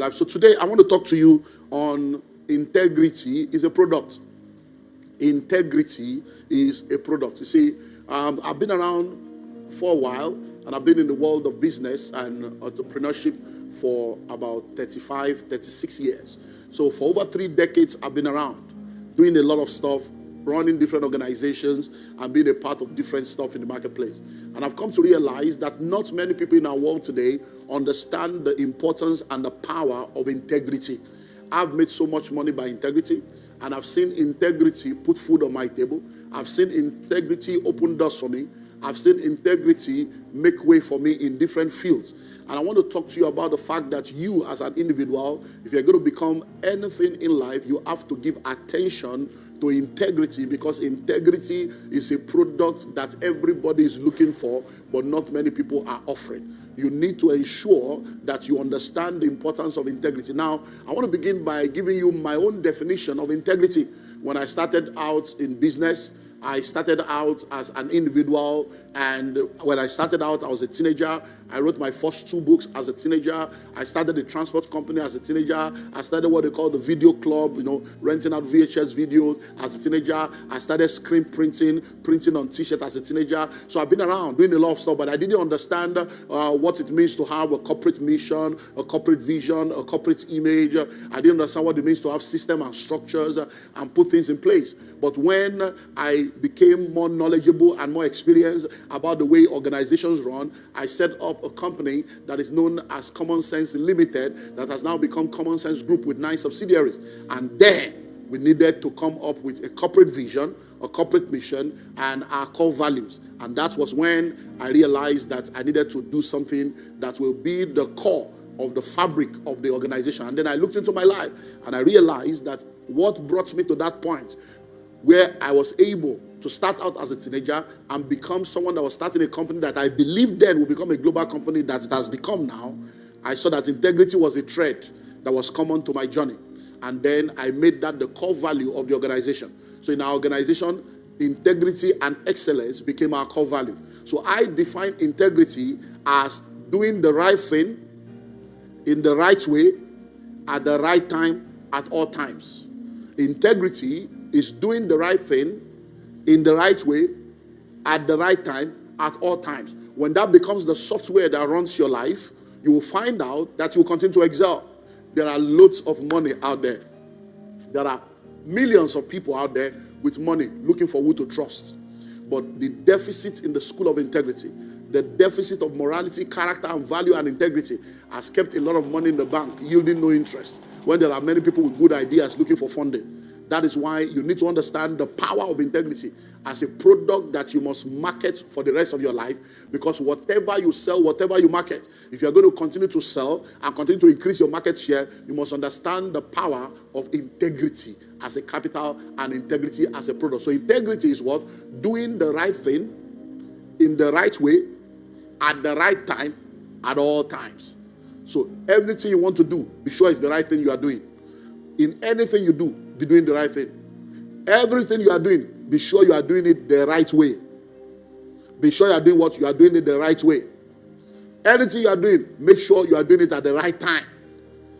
life. So today I want to talk to you on integrity is a product. Integrity is a product. You see, I've been around for a while, and I've been in the world of business and entrepreneurship for about 35, 36 years. So for over 3 decades, I've been around doing a lot of stuff, running different organizations and being a part of different stuff in the marketplace. And I've come to realize that not many people in our world today understand the importance and the power of integrity. I've made so much money by integrity, and I've seen integrity put food on my table. I've seen integrity open doors for me. I've seen integrity make way for me in different fields. And I want to talk to you about the fact that you as an individual, if you're going to become anything in life, you have to give attention to integrity, because integrity is a product that everybody is looking for, but not many people are offering. You need to ensure that you understand the importance of integrity. Now, I want to begin by giving you my own definition of integrity. When I started out in business, I started out as an individual, and when I started out, I was a teenager. I wrote my first 2 books as a teenager. I started a transport company as a teenager. I started what they call the video club, renting out VHS videos as a teenager. I started screen printing on t-shirt as a teenager. So I've been around doing a lot of stuff, but I didn't understand what it means to have a corporate mission, a corporate vision, a corporate image. I didn't understand what it means to have system and structures and put things in place. But when I became more knowledgeable and more experienced about the way organizations run, I set up a company that is known as Common Sense Limited, that has now become Common Sense Group with 9 subsidiaries. And then we needed to come up with a corporate vision, a corporate mission, and our core values. And that was when I realized that I needed to do something that will be the core of the fabric of the organization. And then I looked into my life and I realized that what brought me to that point where I was able to start out as a teenager and become someone that was starting a company that I believed then would become a global company that it has become now, I saw that integrity was a thread that was common to my journey. And then I made that the core value of the organization. So in our organization, integrity and excellence became our core value. So I define integrity as doing the right thing in the right way at the right time at all times. Integrity is doing the right thing in the right way at the right time at all times. When that becomes the software that runs your life, you will find out that you will continue to excel. There are loads of money out there. There are millions of people out there with money looking for who to trust. But the deficit in the school of integrity, the deficit of morality, character, and value and integrity has kept a lot of money in the bank, yielding no interest, when there are many people with good ideas looking for funding. That is why you need to understand the power of integrity as a product that you must market for the rest of your life, because whatever you sell, whatever you market, if you're going to continue to sell and continue to increase your market share, you must understand the power of integrity as a capital and integrity as a product. So integrity is what? Doing the right thing in the right way at the right time at all times. So everything you want to do, be sure it's the right thing you are doing. In anything you do, be doing the right thing. Everything you are doing, be sure you are doing it the right way. Be sure you are doing what you are doing it the right way. Anything you are doing, make sure you are doing it at the right time.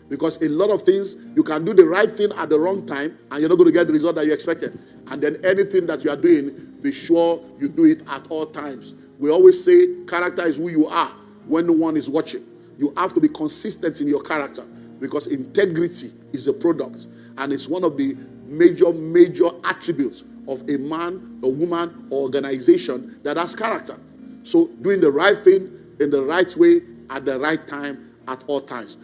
Because a lot of things, you can do the right thing at the wrong time and you're not going to get the result that you expected. And then anything that you are doing, be sure you do it at all times. We always say character is who you are when no one is watching. You have to be consistent in your character, because integrity is a product, and it's one of the major attributes of a man, a woman, or organization that has character. So doing the right thing in the right way at the right time at all times.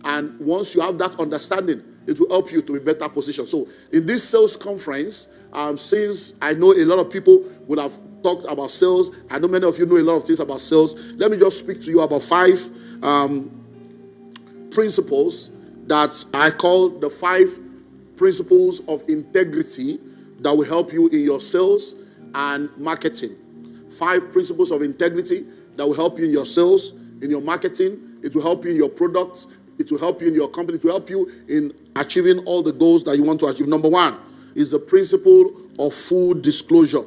And once you have that understanding, it will help you to be better positioned. So in this sales conference, since I know a lot of people would have talked about sales, I know many of you know a lot of things about sales. Let me just speak to you about 5 principles that I call the 5 principles of integrity that will help you in your sales and marketing. 5 principles of integrity that will help you in your sales, in your marketing. It will help you in your products. It will help you in your company. It will help you in achieving all the goals that you want to achieve. Number 1 is the principle of full disclosure.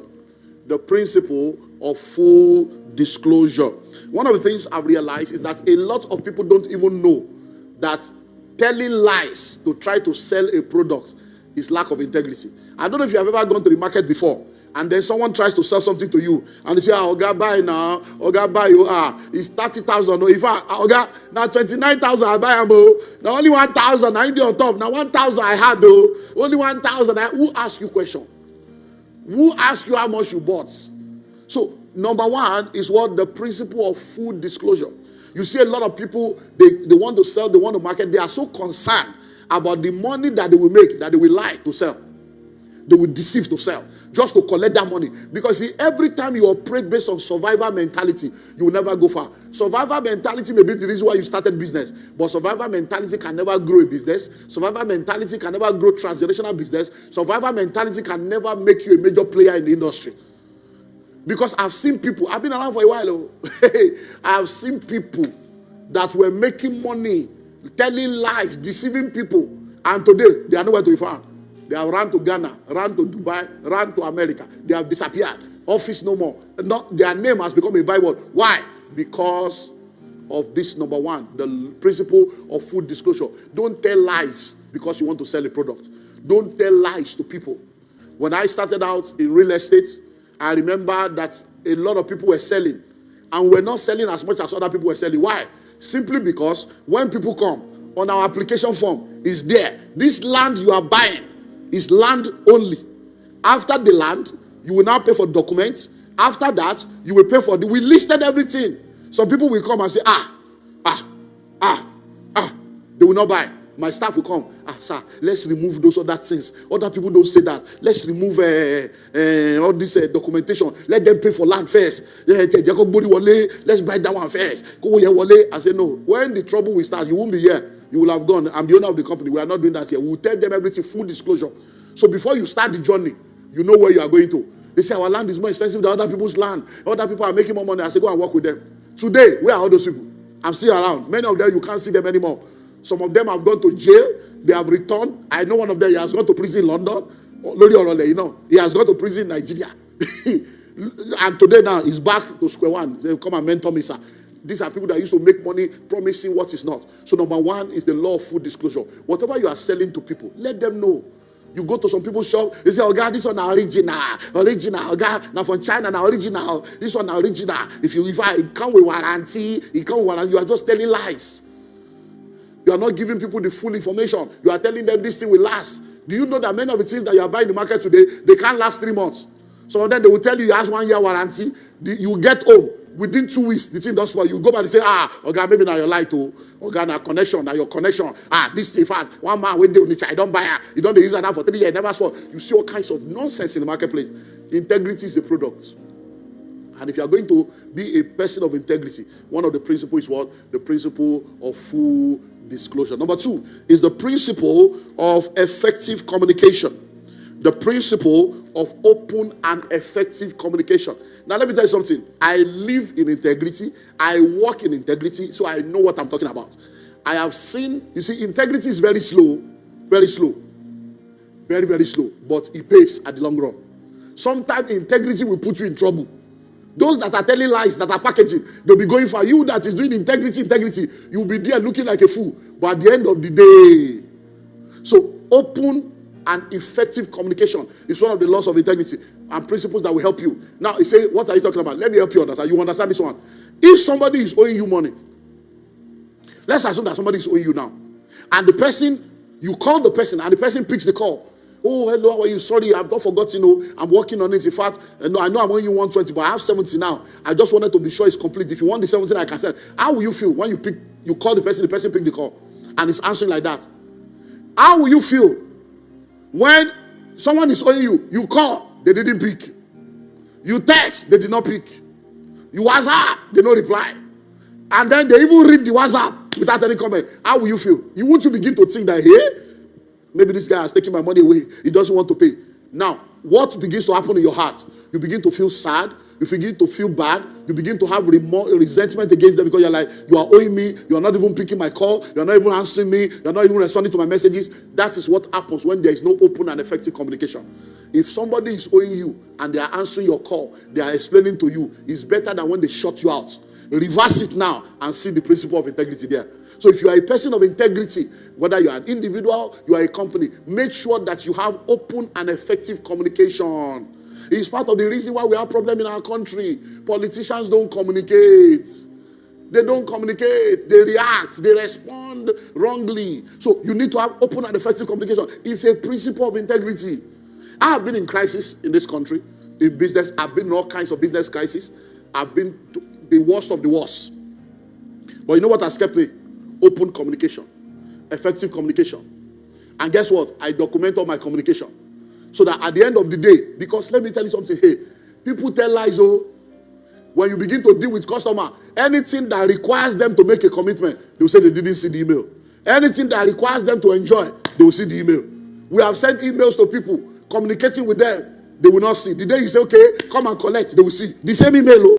The principle of full disclosure. One of the things I've realized is that a lot of people don't even know that telling lies to try to sell a product is lack of integrity. I don't know if you have ever gone to the market before, and then someone tries to sell something to you, and they say, Oga, buy now, Oga, buy you, it's 30,000, no, if Oga, now 29,000, I buy them, now only 1,000, I need on top, now 1,000 I had, though, only 1,000, who asked you question? Who asked you how much you bought? So, number one is what? The principle of full disclosure. You see a lot of people, they want to sell, they want to market, they are so concerned about the money that they will make, that they will lie to sell. They will deceive to sell, just to collect that money. Because see, every time you operate based on survivor mentality, you will never go far. Survivor mentality may be the reason why you started business, but survivor mentality can never grow a business. Survivor mentality can never grow transgenerational business. Survivor mentality can never make you a major player in the industry. Because I've seen people, I've been around for a while, I've seen people that were making money, telling lies, deceiving people, and today they are nowhere to be found. They have run to Ghana, run to Dubai, run to America. They have disappeared. Office no more. Their name has become a Bible. Why? Because of this number one, the principle of full disclosure. Don't tell lies because you want to sell a product. Don't tell lies to people. When I started out in real estate, I remember that a lot of people were selling, and we're not selling as much as other people were selling. Why? Simply because when people come, on our application form is there. This land you are buying is land only. After the land, you will now pay for documents. After that, you will pay for we listed everything. Some people will come and say, they will not buy. My staff will come, sir, let's remove those other things. Other people don't say that. Let's remove all this documentation. Let them pay for land first. Let's buy that one first. I say, no. When the trouble will start, you won't be here. You will have gone. I'm the owner of the company. We are not doing that here. We will tell them everything, full disclosure. So before you start the journey, you know where you are going to. They say our land is more expensive than other people's land. Other people are making more money. I say, go and work with them. Today, where are all those people? I'm still around. Many of them, you can't see them anymore. Some of them have gone to jail. They have returned. I know one of them, he has gone to prison in London. He has gone to prison in Nigeria. And today now, he's back to square one. They come and mentor me, sir. These are people that used to make money promising what is not. So number one is the law of full disclosure. Whatever you are selling to people, let them know. You go to some people's shop, they say, oh God, this one is original. Oh God, now from China, now original. This one is original. If I come with warranty, you are just telling lies. You are not giving people the full information. You are telling them this thing will last. Do you know that many of the things that you are buying in the market today, they can't last 3 months? Some of them, they will tell you has 1 year warranty. You get home. Within 2 weeks, the thing does spoil. You go back and say, okay, maybe now your light to okay, now connection, now your connection. This thing, one man when they I don't buy it. You don't use it now for 3 years, never spoil. You see all kinds of nonsense in the marketplace. Integrity is the product. And if you are going to be a person of integrity, one of the principles is what? The principle of full disclosure. Number 2 is the principle of effective communication. The principle of open and effective communication. Now, let me tell you something. I live in integrity. I work in integrity, so I know what I'm talking about. I have seen, you see, integrity is very slow, very slow, very, very slow, but it pays at the long run. Sometimes integrity will put you in trouble. Those that are telling lies, that are packaging, they'll be going for you that is doing integrity. You'll be there looking like a fool. But at the end of the day, so open and effective communication is one of the laws of integrity and principles that will help you. Now, you say, what are you talking about? Let me help you understand. You understand this one. If somebody is owing you money, let's assume that somebody is owing you now. And the person, you call the person and the person picks the call. Oh, hello, how are you? Sorry, I've not forgotten, I'm working on it. In fact, no, I know I'm owing you 120, but I have 70 now. I just wanted to be sure it's complete. If you want the 70, I can send. How will you feel when you call the person pick the call, and it's answering like that? How will you feel when someone is owing you? You call, they didn't pick. You text, they did not pick. You WhatsApp, they don't reply. And then they even read the WhatsApp without any comment. How will you feel? You want to begin to think that, hey, maybe this guy has taken my money away. He doesn't want to pay. Now, what begins to happen in your heart? You begin to feel sad. You begin to feel bad. You begin to have resentment against them because you're like, you are owing me. You are not even picking my call. You are not even answering me. You are not even responding to my messages. That is what happens when there is no open and effective communication. If somebody is owing you and they are answering your call, they are explaining to you, it's better than when they shut you out. Reverse it now and see the principle of integrity there. So if you are a person of integrity, whether you are an individual, you are a company, make sure that you have open and effective communication. It's part of the reason why we have problem in our country. Politicians don't communicate. They don't communicate. They react. They respond wrongly. So you need to have open and effective communication. It's a principle of integrity. I have been in crisis in this country, in business. I've been in all kinds of business crises. I've been to the worst of the worst. But you know what has kept me? Open communication. Effective communication. And guess what? I document all my communication. So that at the end of the day, because let me tell you something, hey, people tell lies, oh, when you begin to deal with customer, anything that requires them to make a commitment, they will say they didn't see the email. Anything that requires them to enjoy, they will see the email. We have sent emails to people, communicating with them, they will not see. The day you say, okay, come and collect, they will see. The same email, oh.